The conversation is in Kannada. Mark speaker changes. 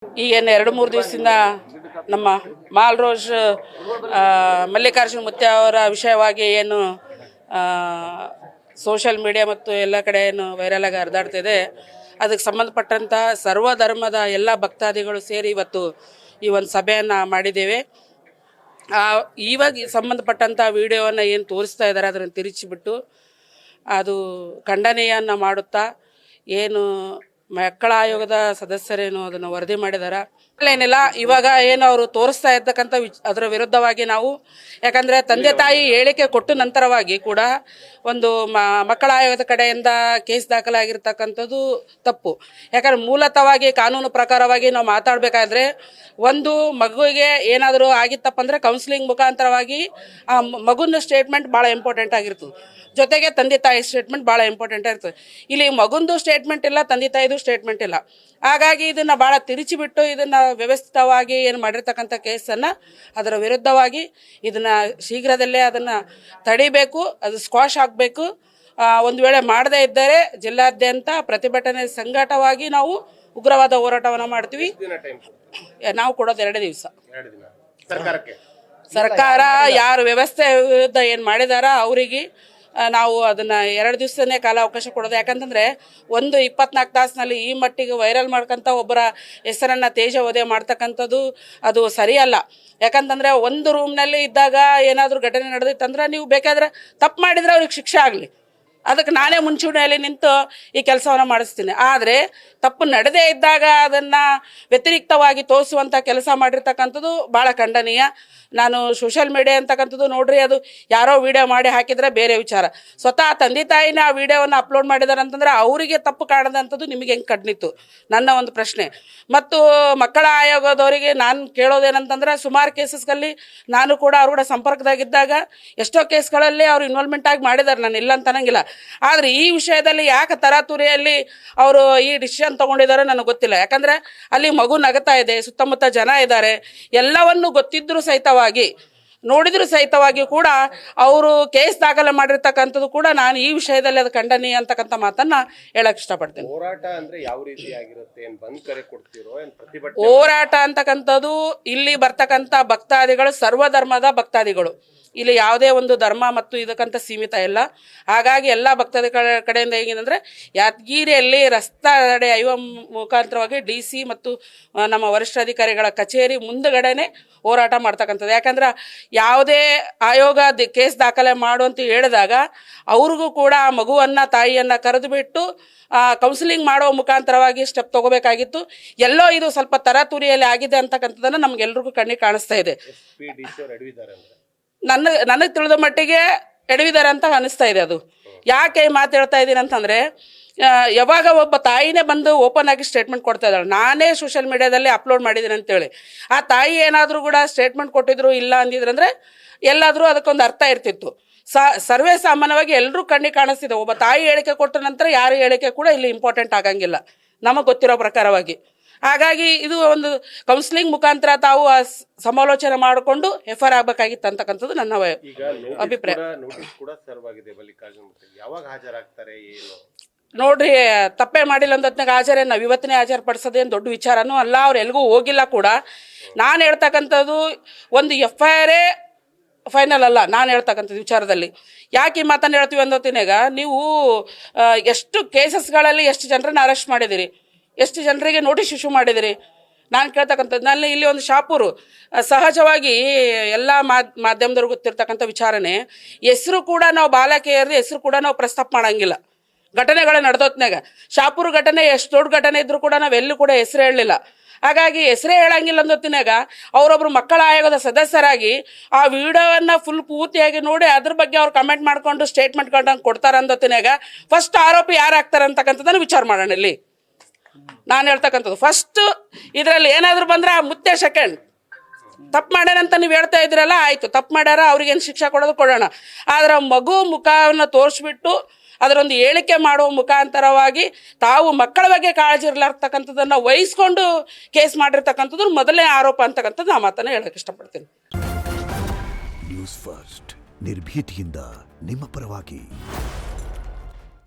Speaker 1: ಈಗೇನು 2-3 ದಿವಸದಿಂದ ನಮ್ಮ ಮಾಲ್ರೋಜ್ ಮಲ್ಲಿಕಾರ್ಜುನ ಮುತ್ಯ ಅವರ ವಿಷಯವಾಗಿ ಏನು ಸೋಷಿಯಲ್ ಮೀಡಿಯಾ ಮತ್ತು ಎಲ್ಲ ಕಡೆ ಏನು ವೈರಲ್ ಆಗಿ ಹರಿದಾಡ್ತಿದೆ, ಅದಕ್ಕೆ ಸಂಬಂಧಪಟ್ಟಂಥ ಸರ್ವಧರ್ಮದ ಎಲ್ಲ ಭಕ್ತಾದಿಗಳು ಸೇರಿ ಇವತ್ತು ಈ ಒಂದು ಸಭೆಯನ್ನು ಮಾಡಿದ್ದೇವೆ. ಇವಾಗ ಸಂಬಂಧಪಟ್ಟಂಥ ವಿಡಿಯೋವನ್ನು ಏನು ತೋರಿಸ್ತಾ ಇದ್ದಾರೆ ಅದನ್ನು ತಿರುಚಿಬಿಟ್ಟು ಅದು ಖಂಡನೆಯನ್ನು ಮಾಡುತ್ತಾ ಏನು ಮಕ್ಕಳ ಆಯೋಗದ ಸದಸ್ಯರೇನು ಅದನ್ನು ವರದಿ ಮಾಡಿದಾರ ಏನಿಲ್ಲ. ಇವಾಗ ಏನು ಅವರು ತೋರಿಸ್ತಾ ಇರ್ತಕ್ಕಂಥ ಅದರ ವಿರುದ್ಧವಾಗಿ ನಾವು, ಯಾಕಂದರೆ ತಂದೆ ತಾಯಿ ಹೇಳಿಕೆ ಕೊಟ್ಟ ನಂತರವಾಗಿ ಕೂಡ ಒಂದು ಮಕ್ಕಳ ಆಯೋಗದ ಕಡೆಯಿಂದ ಕೇಸ್ ದಾಖಲಾಗಿರ್ತಕ್ಕಂಥದ್ದು ತಪ್ಪು. ಯಾಕಂದ್ರೆ ಮೂಲತಃವಾಗಿ ಕಾನೂನು ಪ್ರಕಾರವಾಗಿ ನಾವು ಮಾತಾಡಬೇಕಾದ್ರೆ ಒಂದು ಮಗುವಿಗೆ ಏನಾದರೂ ಆಗಿತ್ತಪ್ಪ ಅಂದರೆ ಕೌನ್ಸಿಲಿಂಗ್ ಮುಖಾಂತರವಾಗಿ ಆ ಮಗುನ ಸ್ಟೇಟ್ಮೆಂಟ್ ಭಾಳ ಇಂಪಾರ್ಟೆಂಟ್ ಆಗಿರ್ತದೆ, ಜೊತೆಗೆ ತಂದೆ ತಾಯಿ ಸ್ಟೇಟ್ಮೆಂಟ್ ಭಾಳ ಇಂಪಾರ್ಟೆಂಟ್ ಆಗಿರ್ತದೆ. ಇಲ್ಲಿ ಮಗುಂದು ಸ್ಟೇಟ್ಮೆಂಟ್ ಇಲ್ಲ, ತಂದೆ ತಾಯಿದು ಸ್ಟೇಟ್ಮೆಂಟ್ ಇಲ್ಲ. ಹಾಗಾಗಿ ಇದನ್ನು ಭಾಳ ತಿರುಚಿಬಿಟ್ಟು ಇದನ್ನು ವ್ಯವಸ್ಥಿತವಾಗಿ ಏನು ಮಾಡಿರ್ತಕ್ಕಂಥ ಕೇಸನ್ನು ಅದರ ವಿರುದ್ಧವಾಗಿ ಇದನ್ನು ಶೀಘ್ರದಲ್ಲೇ ಅದನ್ನು ತಡಿಬೇಕು, ಅದು ಸ್ಕ್ವಾಶ್ ಆಗಬೇಕು. ಒಂದು ವೇಳೆ ಮಾಡದೇ ಇದ್ದರೆ ಜಿಲ್ಲಾದ್ಯಂತ ಪ್ರತಿಭಟನೆ ಸಂಘಟವಾಗಿ ನಾವು ಉಗ್ರವಾದ ಹೋರಾಟವನ್ನು ಮಾಡ್ತೀವಿ. ನಾವು ಕೊಡೋದು 2 ದಿವಸ. ಸರ್ಕಾರ ಯಾರು ವ್ಯವಸ್ಥೆ ವಿರುದ್ಧ ಏನು ಮಾಡಿದಾರ ಅವರಿಗೆ ನಾವು ಅದನ್ನು 2 ದಿವಸನೇ ಕಾಲಾವಕಾಶ ಕೊಡೋದು. ಯಾಕಂತಂದರೆ 24 ತಾಸಿನಲ್ಲಿ ಈ ಮಟ್ಟಿಗೆ ವೈರಲ್ ಮಾಡ್ಕೊಂತ ಒಬ್ಬರ ಹೆಸರನ್ನು ತೇಜೋವಧೆ ಮಾಡ್ತಕ್ಕಂಥದ್ದು ಅದು ಸರಿಯಲ್ಲ. ಯಾಕಂತಂದರೆ ಒಂದು ರೂಮ್ನಲ್ಲಿ ಇದ್ದಾಗ ಏನಾದರೂ ಘಟನೆ ನಡೆದಿತ್ತಂದ್ರೆ ನೀವು ಬೇಕಾದರೆ ತಪ್ಪು ಮಾಡಿದರೆ ಅವ್ರಿಗೆ ಶಿಕ್ಷೆ ಆಗಲಿ, ಅದಕ್ಕೆ ನಾನೇ ಮುಂಚೂಣಿಯಲ್ಲಿ ನಿಂತು ಈ ಕೆಲಸವನ್ನು ಮಾಡಿಸ್ತೀನಿ. ಆದರೆ ತಪ್ಪು ನಡೆದೇ ಇದ್ದಾಗ ಅದನ್ನು ವ್ಯತಿರಿಕ್ತವಾಗಿ ತೋರಿಸುವಂಥ ಕೆಲಸ ಮಾಡಿರ್ತಕ್ಕಂಥದ್ದು ಭಾಳ ಖಂಡನೀಯ. ನಾನು ಸೋಷಿಯಲ್ ಮೀಡಿಯಾ ಅಂತಕ್ಕಂಥದ್ದು ನೋಡ್ರಿ, ಅದು ಯಾರೋ ವಿಡಿಯೋ ಮಾಡಿ ಹಾಕಿದರೆ ಬೇರೆ ವಿಚಾರ. ಸ್ವತಃ ತಂದೆ ತಾಯಿನ ಆ ವಿಡಿಯೋವನ್ನು ಅಪ್ಲೋಡ್ ಮಾಡಿದಾರೆ ಅಂತಂದ್ರೆ ಅವರಿಗೆ ತಪ್ಪು ಕಾಣದಂಥದ್ದು ನಿಮಗೆ ಹೆಂಗೆ ಕಡ್ನಿತ್ತು ನನ್ನ ಒಂದು ಪ್ರಶ್ನೆ. ಮತ್ತು ಮಕ್ಕಳ ಆಯೋಗದವರಿಗೆ ನಾನು ಕೇಳೋದೇನಂತಂದ್ರೆ, ಸುಮಾರು ಕೇಸಸ್ಗಳಲ್ಲಿ ನಾನು ಕೂಡ ಅವ್ರ ಕೂಡ ಸಂಪರ್ಕದಾಗಿದ್ದಾಗ ಎಷ್ಟೋ ಕೇಸ್ಗಳಲ್ಲಿ ಅವ್ರು ಇನ್ವಾಲ್ವ್ಮೆಂಟ್ ಆಗಿ ಮಾಡಿದ್ದಾರೆ, ನಾನು ಇಲ್ಲ ಅಂತ ಅನ್ನಂಗಿಲ್ಲ. ಆದರೆ ಈ ವಿಷಯದಲ್ಲಿ ಯಾಕೆ ತರಾತುರಿಯಲ್ಲಿ ಅವರು ಈ ಡಿಸಿಷನ್ ತೊಗೊಂಡಿದ್ದಾರೋ ನನಗೆ ಗೊತ್ತಿಲ್ಲ. ಯಾಕಂದರೆ ಅಲ್ಲಿ ಮಗು ನಗತಾ ಇದೆ, ಸುತ್ತಮುತ್ತ ಜನ ಇದ್ದಾರೆ, ಎಲ್ಲವನ್ನು ಗೊತ್ತಿದ್ದರೂ ಸಹಿತವಾಗಿ ನೋಡಿದ್ರು ಸಹಿತವಾಗಿ ಕೂಡ ಅವರು ಕೇಸ್ ದಾಖಲೆ ಮಾಡಿರ್ತಕ್ಕಂಥದ್ದು ಕೂಡ ನಾನು ಈ ವಿಷಯದಲ್ಲಿ ಅದು ಖಂಡನೀಯ ಅಂತಕ್ಕಂಥ ಮಾತನ್ನ ಹೇಳಕ್ ಇಷ್ಟಪಡ್ತೀನಿ.
Speaker 2: ಹೋರಾಟ ಅಂದ್ರೆ ಯಾವ ರೀತಿ ಆಗಿರುತ್ತೆ? ಬಂದ್ ಕರೆ ಕೊಡ್ತಿರೋ, ಪ್ರತಿಭಟನೆ?
Speaker 1: ಹೋರಾಟ ಅಂತಕ್ಕಂಥದ್ದು ಇಲ್ಲಿ ಬರ್ತಕ್ಕಂಥ ಭಕ್ತಾದಿಗಳು ಸರ್ವಧರ್ಮದ ಭಕ್ತಾದಿಗಳು, ಇಲ್ಲಿ ಯಾವುದೇ ಒಂದು ಧರ್ಮ ಮತ್ತು ಇದಕ್ಕಂತ ಸೀಮಿತ ಇಲ್ಲ. ಹಾಗಾಗಿ ಎಲ್ಲ ಭಕ್ತಾದಿಗಳ ಕಡೆಯಿಂದ ಹೇಗಿದಂದ್ರೆ ಯಾದಗಿರಿಯಲ್ಲಿ ರಸ್ತಾ ತಡೆ ಆಯುವ ಮುಖಾಂತರವಾಗಿ DC ಮತ್ತು ನಮ್ಮ ವರಿಷ್ಠಾಧಿಕಾರಿಗಳ ಕಚೇರಿ ಮುಂದಗಡೆನೆ ಹೋರಾಟ ಮಾಡ್ತಕ್ಕಂಥದ್ದು. ಯಾಕಂದ್ರೆ ಯಾವುದೇ ಆಯೋಗ ಕೇಸ್ ದಾಖಲೆ ಮಾಡು ಅಂತ ಹೇಳಿದಾಗ ಅವ್ರಿಗೂ ಕೂಡ ಮಗುವನ್ನು ತಾಯಿಯನ್ನು ಕರೆದು ಬಿಟ್ಟು ಕೌನ್ಸಿಲಿಂಗ್ ಮಾಡೋ ಮುಖಾಂತರವಾಗಿ ಸ್ಟೆಪ್ ತಗೋಬೇಕಾಗಿತ್ತು. ಎಲ್ಲೋ ಇದು ಸ್ವಲ್ಪ ತರಾತುರಿಯಲ್ಲಿ ಆಗಿದೆ ಅಂತಕ್ಕಂಥದ್ದನ್ನು ನಮ್ಗೆಲ್ರಿಗೂ ಕಣ್ಣಿಗೆ ಕಾಣಿಸ್ತಾ ಇದೆ. ನನಗೆ ತಿಳಿದ ಮಟ್ಟಿಗೆ ಎಡವಿದ್ದಾರೆ ಅಂತ ಅನಿಸ್ತಾ ಇದೆ. ಅದು ಯಾಕೆ ಮಾತು ಹೇಳ್ತಾ ಇದ್ದೀನಿ ಅಂತಂದರೆ, ಯಾವಾಗ ಒಬ್ಬ ತಾಯಿನೇ ಬಂದು ಓಪನ್ ಆಗಿ ಸ್ಟೇಟ್ಮೆಂಟ್ ಕೊಡ್ತಾ ಇದ್ದಾಳೆ, ನಾನೇ ಸೋಷಿಯಲ್ ಮೀಡಿಯಾದಲ್ಲಿ ಅಪ್ಲೋಡ್ ಮಾಡಿದ್ದೀನಿ ಅಂತೇಳಿ, ಆ ತಾಯಿ ಏನಾದರೂ ಕೂಡ ಸ್ಟೇಟ್ಮೆಂಟ್ ಕೊಟ್ಟಿದ್ರು ಇಲ್ಲ ಅಂದಿದ್ರಂದರೆ ಎಲ್ಲಾದರೂ ಅದಕ್ಕೊಂದು ಅರ್ಥ ಇರ್ತಿತ್ತು. ಸರ್ವೇ ಸಾಮಾನ್ಯವಾಗಿ ಎಲ್ಲರೂ ಕಣ್ಣಿಗೆ ಕಾಣಿಸ್ತಿದೆ. ಒಬ್ಬ ತಾಯಿ ಹೇಳಿಕೆ ಕೊಟ್ಟ ನಂತರ ಯಾರ ಹೇಳಿಕೆ ಕೂಡ ಇಲ್ಲಿ ಇಂಪಾರ್ಟೆಂಟ್ ಆಗಂಗಿಲ್ಲ ನಮಗೆ ಗೊತ್ತಿರೋ ಪ್ರಕಾರವಾಗಿ. ಹಾಗಾಗಿ ಇದು ಒಂದು ಕೌನ್ಸಿಲಿಂಗ್ ಮುಖಾಂತರ ತಾವು ಸಮಾಲೋಚನೆ ಮಾಡಿಕೊಂಡು FIR ಆಗಬೇಕಾಗಿತ್ತು ಅಂತಕ್ಕಂಥದ್ದು ನನ್ನ ಅಭಿಪ್ರಾಯ. ನೋಡ್ರಿ, ತಪ್ಪೇ ಮಾಡಿಲ್ಲ ಅಂದತ್ನಾಗ ಹಾಜರೇ, ನಾವು ಇವತ್ತನೇ ಹಾಜರು ಪಡಿಸೋದೇನು ದೊಡ್ಡ ವಿಚಾರನೂ ಅಲ್ಲ, ಅವ್ರು ಎಲ್ಗೂ ಹೋಗಿಲ್ಲ ಕೂಡ. ನಾನು ಹೇಳ್ತಕ್ಕಂಥದ್ದು ಒಂದು FIR ಫೈನಲ್ ಅಲ್ಲ. ನಾನು ಹೇಳ್ತಕ್ಕಂಥದ್ದು ವಿಚಾರದಲ್ಲಿ ಯಾಕೆ ಈ ಮಾತನ್ನು ಹೇಳ್ತೀವಿ ಅಂದತ್ತಿನಾಗ, ನೀವು ಎಷ್ಟು ಕೇಸಸ್ಗಳಲ್ಲಿ ಎಷ್ಟು ಜನರನ್ನ ಅರೆಸ್ಟ್ ಮಾಡಿದಿರಿ, ಎಷ್ಟು ಜನರಿಗೆ ನೋಟಿಸ್ ಇಶ್ಯೂ ಮಾಡಿದಿರಿ. ನಾನು ಕೇಳ್ತಕ್ಕಂಥದ್ದು, ನಲ್ಲಿ ಇಲ್ಲಿ ಒಂದು ಶಾಪೂರು ಸಹಜವಾಗಿ ಎಲ್ಲ ಮಾಧ್ಯಮದವ್ರಿಗೆ ಗೊತ್ತಿರ್ತಕ್ಕಂಥ ವಿಚಾರನೆ, ಹೆಸರು ಕೂಡ ನಾವು ಬಾಲಕಿಯರದು ಹೆಸರು ಕೂಡ ನಾವು ಪ್ರಸ್ತಾಪ ಮಾಡೋಂಗಿಲ್ಲ ಘಟನೆಗಳು ನಡೆದೋತ್ನಾಗ. ಶಾಪೂರು ಘಟನೆ ಎಷ್ಟು ದೊಡ್ಡ ಘಟನೆ ಇದ್ರೂ ಕೂಡ ನಾವೆಲ್ಲೂ ಕೂಡ ಹೆಸರು ಹೇಳಲಿಲ್ಲ. ಹಾಗಾಗಿ ಹೆಸರೇ ಹೇಳಂಗಿಲ್ಲ ಅಂದೊತ್ತಿನಾಗ ಅವರೊಬ್ಬರು ಮಕ್ಕಳ ಆಯೋಗದ ಸದಸ್ಯರಾಗಿ ಆ ವಿಡಿಯೋವನ್ನು ಫುಲ್ ಪೂರ್ತಿಯಾಗಿ ನೋಡಿ ಅದ್ರ ಬಗ್ಗೆ ಅವ್ರು ಕಮೆಂಟ್ ಮಾಡ್ಕೊಂಡು ಸ್ಟೇಟ್ಮೆಂಟ್ ಕೊಡ್ತಾರೆ ಅಂದೊತ್ತಿನಾಗ ಫಸ್ಟ್ ಆರೋಪಿ ಯಾರು ಆಗ್ತಾರೆ ಅಂತಕ್ಕಂಥದ್ದನ್ನು ವಿಚಾರ ಮಾಡೋಣ. ಇಲ್ಲಿ ನಾನು ಹೇಳ್ತಕ್ಕಂಥದ್ದು ಫಸ್ಟ್ ಇದರಲ್ಲಿ ಏನಾದರೂ ಬಂದರೆ ಆ ಮುತ್ತೆ ಸೆಕೆಂಡ್. ತಪ್ಪು ಮಾಡ್ಯಾರಂತ ನೀವು ಹೇಳ್ತಾ ಇದ್ರಲ್ಲ, ಆಯಿತು ತಪ್ಪು ಮಾಡ್ಯಾರ, ಅವ್ರಿಗೇನು ಶಿಕ್ಷೆ ಕೊಡೋದು ಕೊಡೋಣ. ಆದರೆ ಮಗು ಮುಖವನ್ನು ತೋರಿಸ್ಬಿಟ್ಟು ಅದರೊಂದು ಹೇಳಿಕೆ ಮಾಡುವ ಮುಖಾಂತರವಾಗಿ ತಾವು ಮಕ್ಕಳ ಬಗ್ಗೆ ಕಾಳಜಿ ಇರಲಾರ್ತಕ್ಕಂಥದ್ದನ್ನು ವಹಿಸ್ಕೊಂಡು ಕೇಸ್ ಮಾಡಿರ್ತಕ್ಕಂಥದ್ದು ಮೊದಲನೇ ಆರೋಪ ಅಂತಕ್ಕಂಥದ್ದು ಆ ಮಾತನ್ನು ಹೇಳಕ್ಕೆ ಇಷ್ಟಪಡ್ತೀನಿ.
Speaker 3: ನ್ಯೂಸ್ ಫಸ್ಟ್ ನಿರ್ಭೀತಿಯಿಂದ ನಿಮ್ಮ ಪರವಾಗಿ.